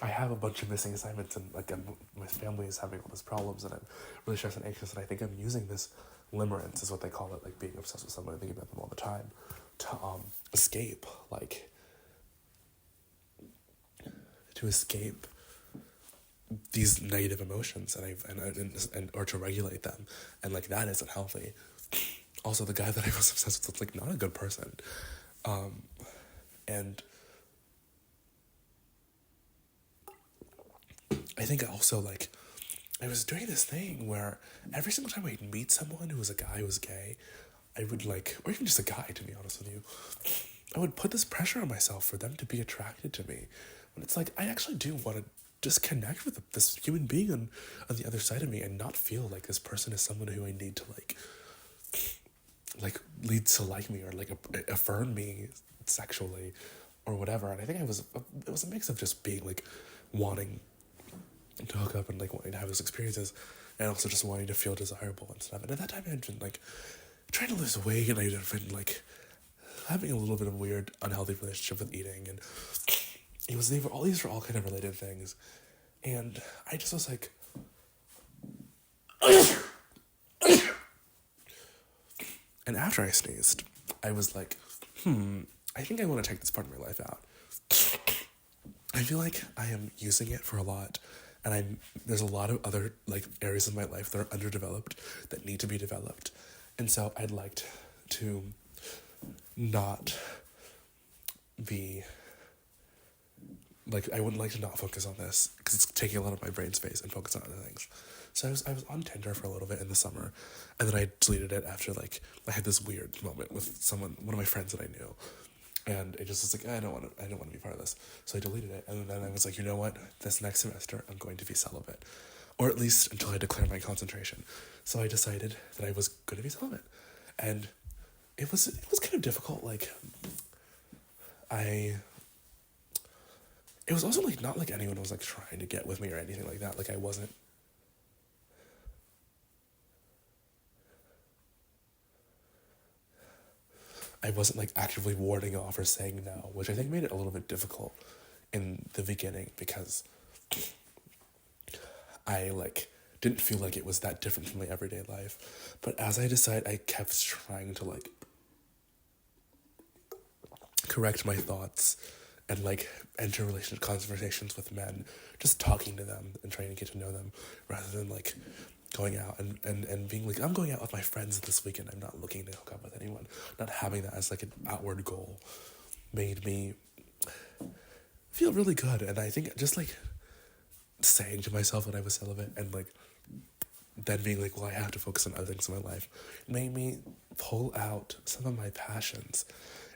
I have a bunch of missing assignments, and like my family is having all these problems, and I'm really stressed and anxious, and I think I'm using this limerence, is what they call it, like being obsessed with someone and thinking about them all the time, to escape, like, to escape these negative emotions, and or to regulate them, and like that isn't healthy. Also, the guy that I was obsessed with was like not a good person, and I think also, like, I was doing this thing where every single time I'd meet someone who was a guy who was gay, I would like, or even just a guy, to be honest with you, I would put this pressure on myself for them to be attracted to me. When it's like, I actually do want to just connect with this human being on the other side of me, and not feel like this person is someone who I need to like lead to like me, or like affirm me sexually or whatever. And I think it was a mix of just being like wanting to hook up and like wanting to have those experiences, and also just wanting to feel desirable and stuff. And at that time I had been like trying to lose weight, and I had been like having a little bit of weird unhealthy relationship with eating, and these were all kind of related things. And I just was like and after I sneezed, I was like, I think I want to take this part of my life out. I feel like I am using it for a lot, and there's a lot of other like areas of my life that are underdeveloped that need to be developed. And so I'd like to not be like, I wouldn't like to not focus on this, because it's taking a lot of my brain space, and focus on other things. So I was on Tinder for a little bit in the summer, and then I deleted it after like I had this weird moment with one of my friends that I knew, and it just was like, I don't want to be part of this. So I deleted it, and then I was like, you know what? This next semester I'm going to be celibate, or at least until I declare my concentration. So I decided that I was going to be celibate, and it was kind of difficult. Like it was also like not like anyone was like trying to get with me or anything like that. Like I wasn't like actively warding off or saying no, which I think made it a little bit difficult in the beginning, because I like didn't feel like it was that different from my everyday life. But as I decided, I kept trying to like correct my thoughts and like enter relationship conversations with men, just talking to them and trying to get to know them, rather than like going out and being like, I'm going out with my friends this weekend, I'm not looking to hook up with anyone. Not having that as like an outward goal made me feel really good. And I think just like saying to myself that I was celibate, and like then being like, well, I have to focus on other things in my life, made me pull out some of my passions.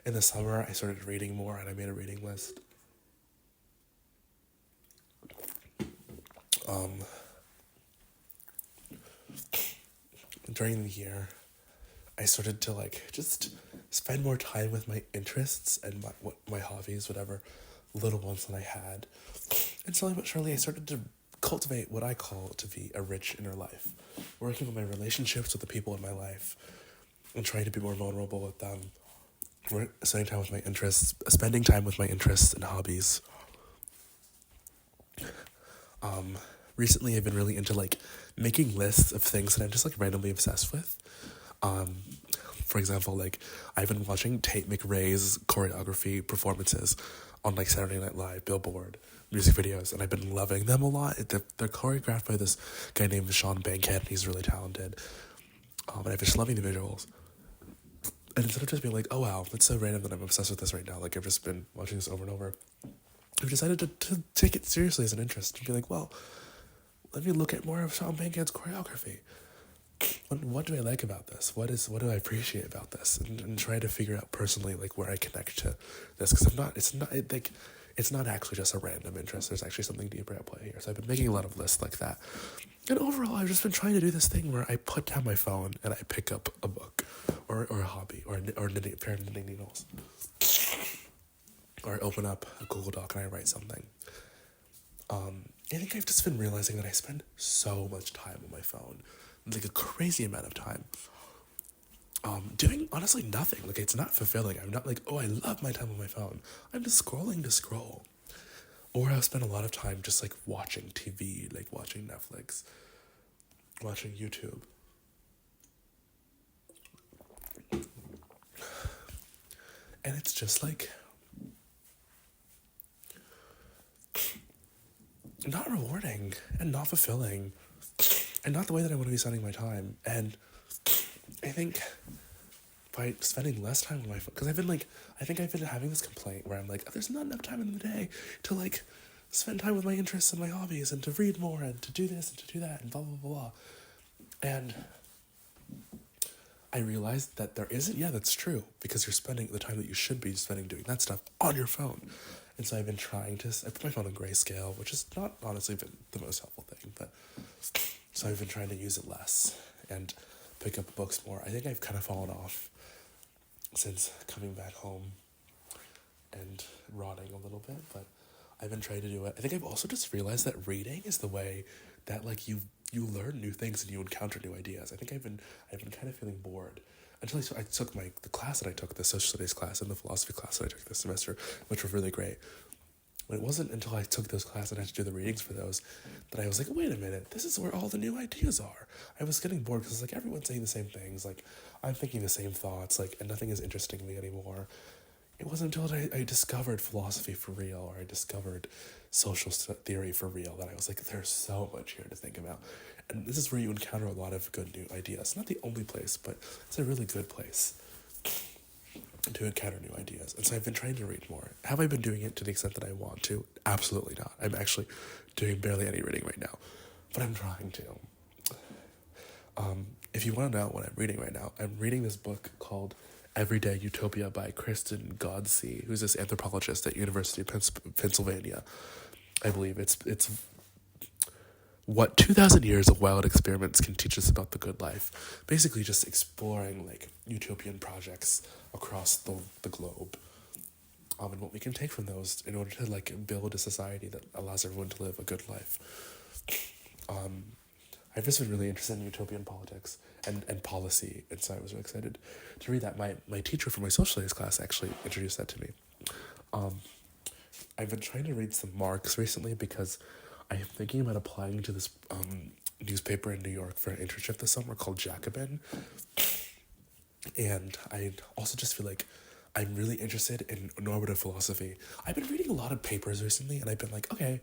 In the summer, I started reading more, and I made a reading list. During the year, I started to like just spend more time with my interests and my hobbies, whatever little ones that I had, And slowly but surely I started to cultivate what I call to be a rich inner life, working on my relationships with the people in my life and trying to be more vulnerable with them, spending time with my interests and hobbies. Recently I've been really into like making lists of things that I'm just like randomly obsessed with. For example, like I've been watching Tate McRae's choreography performances on like Saturday Night Live, Billboard, music videos, and I've been loving them a lot. They're choreographed by this guy named Sean Bankhead, and he's really talented. And I've just loving the visuals. And instead of just being like, oh wow, that's so random that I'm obsessed with this right now, like I've just been watching this over and over, I've decided to take it seriously as an interest and be like, well, let me look at more of Sean Bankhead's choreography. What do I like about this? What do I appreciate about this? And try to figure out personally like where I connect to this, because it's not actually just a random interest. There's actually something deeper at play here. So I've been making a lot of lists like that. And overall, I've just been trying to do this thing where I put down my phone and I pick up a book or a hobby or knitting, a pair of knitting needles. Or I open up a Google Doc and I write something. I think I've just been realizing that I spend so much time on my phone, like a crazy amount of time, doing honestly nothing. Like it's not fulfilling. I'm not like, oh, I love my time on my phone. I'm just scrolling to scroll. Or I'll spend a lot of time just like watching TV, like watching Netflix, watching YouTube. And it's just like not rewarding and not fulfilling and not the way that I want to be spending my time. And I think by spending less time on my phone, because I think I've been having this complaint where I'm like, there's not enough time in the day to like spend time with my interests and my hobbies and to read more and to do this and to do that and blah, blah, blah, blah. And I realized that there isn't, that's true, because you're spending the time that you should be spending doing that stuff on your phone. And so I've been I put my phone on grayscale, which is not honestly been the most helpful thing, but so I've been trying to use it less and pick up books more. I think I've kind of fallen off since coming back home and rotting a little bit, but I've been trying to do it. I think I've also just realized that reading is the way that like you learn new things and you encounter new ideas. I think I've been kind of feeling bored until I took the class that I took, the social studies class and the philosophy class that I took this semester, which were really great. But it wasn't until I took those classes and I had to do the readings for those that I was like, wait a minute, this is where all the new ideas are. I was getting bored because like everyone's saying the same things, like I'm thinking the same thoughts, like, and nothing is interesting to me anymore. It wasn't until I discovered philosophy for real, or I discovered social theory for real, that I was like, there's so much here to think about. And this is where you encounter a lot of good new ideas. Not the only place, but it's a really good place to encounter new ideas. And so I've been trying to read more. Have I been doing it to the extent that I want to? Absolutely not. I'm actually doing barely any reading right now, but I'm trying to. If you want to know what I'm reading right now, I'm reading this book called Everyday Utopia by Kristen Godsey, who's this anthropologist at University of Pennsylvania. I believe it's what 2,000 years of wild experiments can teach us about the good life. Basically just exploring like utopian projects across the globe. And what we can take from those in order to like build a society that allows everyone to live a good life. I've just been really interested in utopian politics and policy, and so I was really excited to read that. My teacher for my social studies class actually introduced that to me. I've been trying to read some Marx recently because I am thinking about applying to this newspaper in New York for an internship this summer called Jacobin. And I also just feel like I'm really interested in normative philosophy. I've been reading a lot of papers recently, and I've been like, okay,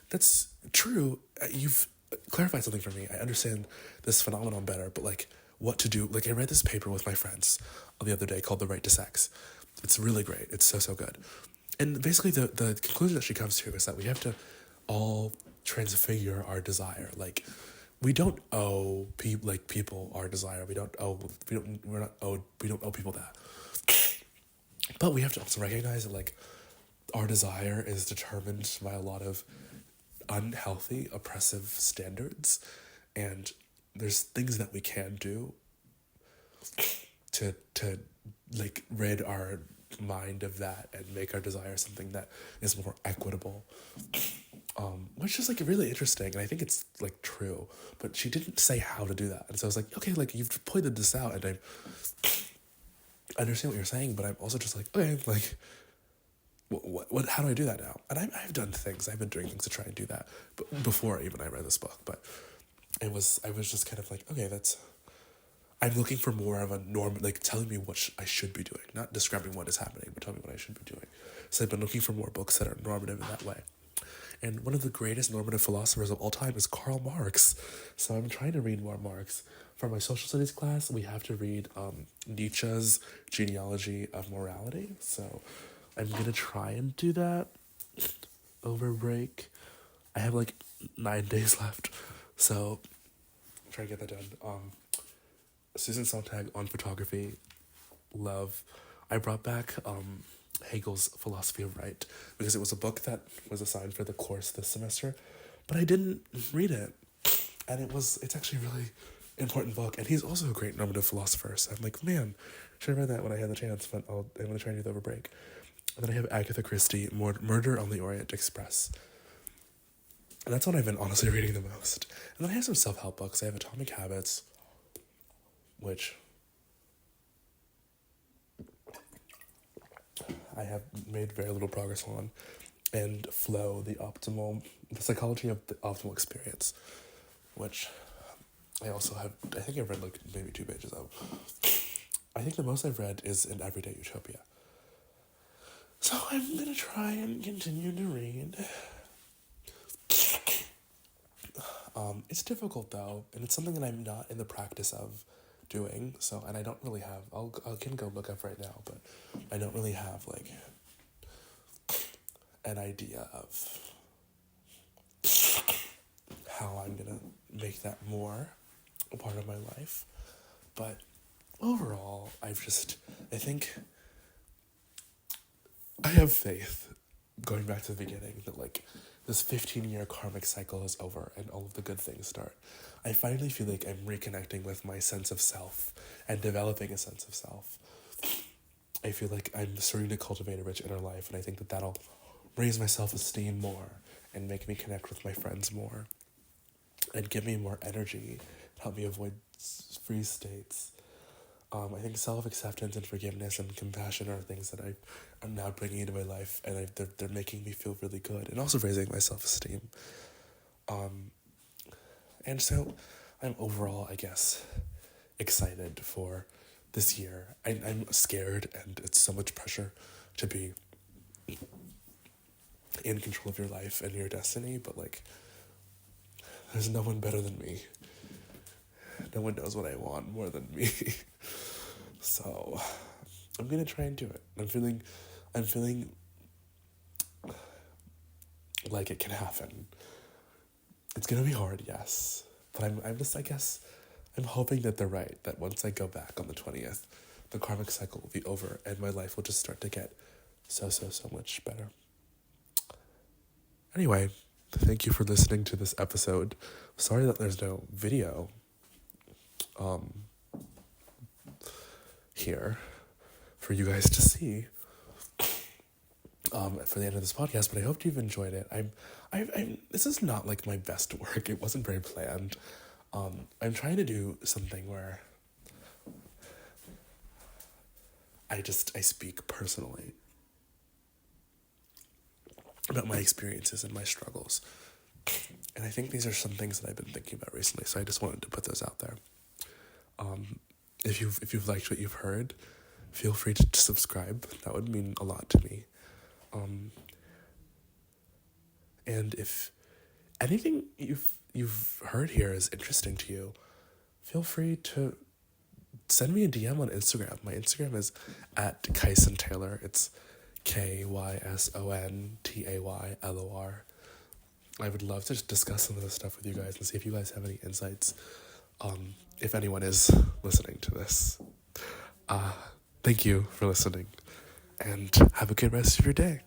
that's true. You've clarified something for me. I understand this phenomenon better, but like what to do. Like I read this paper with my friends the other day called The Right to Sex. It's really great. It's so good. And basically the conclusion that she comes to is that we have to all transfigure our desire. Like we don't owe people our desire. We don't owe people that. But we have to also recognize that like our desire is determined by a lot of unhealthy, oppressive standards, and there's things that we can do to like rid our mind of that and make our desire something that is more equitable. which is like really interesting, and I think it's like true, but she didn't say how to do that. And so I was like, okay, like you've pointed this out, and I understand what you're saying, but I'm also just like, okay, like what how do I do that now? And I've done things, I've been doing things to try and do that, but before even I read this book. But I was just kind of like, okay, I'm looking for more of a norm, like telling me what I should be doing, not describing what is happening, but telling me what I should be doing. So I've been looking for more books that are normative in that way. And one of the greatest normative philosophers of all time is Karl Marx. So I'm trying to read more Marx. For my social studies class, we have to read Nietzsche's Genealogy of Morality. So I'm going to try and do that over break. I have like 9 days left. So try to get that done. Susan Sontag on photography. Love. I brought back Hegel's Philosophy of Right because it was a book that was assigned for the course this semester, but I didn't read it, and it's actually a really important book, and he's also a great normative philosopher. So I'm like, man, should have read that when I had the chance, but I'm gonna try and do that over break. And then I have Agatha Christie, Murder on the Orient Express, and that's what I've been honestly reading the most. And then I have some self-help books. I have Atomic Habits, which I have made very little progress on, and Flow, the Psychology of the Optimal Experience, which I also have, I think I've read like maybe 2 pages of. I think the most I've read is In Everyday Utopia. So I'm going to try and continue to read. It's difficult though, and it's something that I'm not in the practice of doing. So, and I don't really have, I can go look up right now, but I don't really have like an idea of how I'm gonna make that more a part of my life. But overall, I think I have faith, going back to the beginning, that like this 15-year karmic cycle is over and all of the good things start. I finally feel like I'm reconnecting with my sense of self and developing a sense of self. I feel like I'm starting to cultivate a rich inner life, and I think that that'll raise my self-esteem more and make me connect with my friends more and give me more energy, help me avoid freeze states. I think self-acceptance and forgiveness and compassion are things that I'm now bringing into my life, and they're making me feel really good and also raising my self-esteem. And so I'm overall, I guess, excited for this year. I'm scared, and it's so much pressure to be in control of your life and your destiny, but like, there's no one better than me. No one knows what I want more than me. So I'm gonna try and do it. I'm feeling like it can happen. It's gonna be hard, yes, but I'm just, I guess, I'm hoping that they're right, that once I go back on the 20th, the karmic cycle will be over and my life will just start to get so much better. Anyway, thank you for listening to this episode. Sorry that there's no video here for you guys to see for the end of this podcast, but I hope you've enjoyed it. I'm this is not like my best work. It wasn't very planned. I'm trying to do something where I speak personally about my experiences and my struggles. And I think these are some things that I've been thinking about recently, so I just wanted to put those out there. If you've liked what you've heard, feel free to subscribe. That would mean a lot to me. And if anything you've heard here is interesting to you, feel free to send me a DM on Instagram. My Instagram is @KysonTaylor. It's KysonTaylor. I would love to just discuss some of this stuff with you guys and see if you guys have any insights. If anyone is listening to this. Thank you for listening, and have a good rest of your day.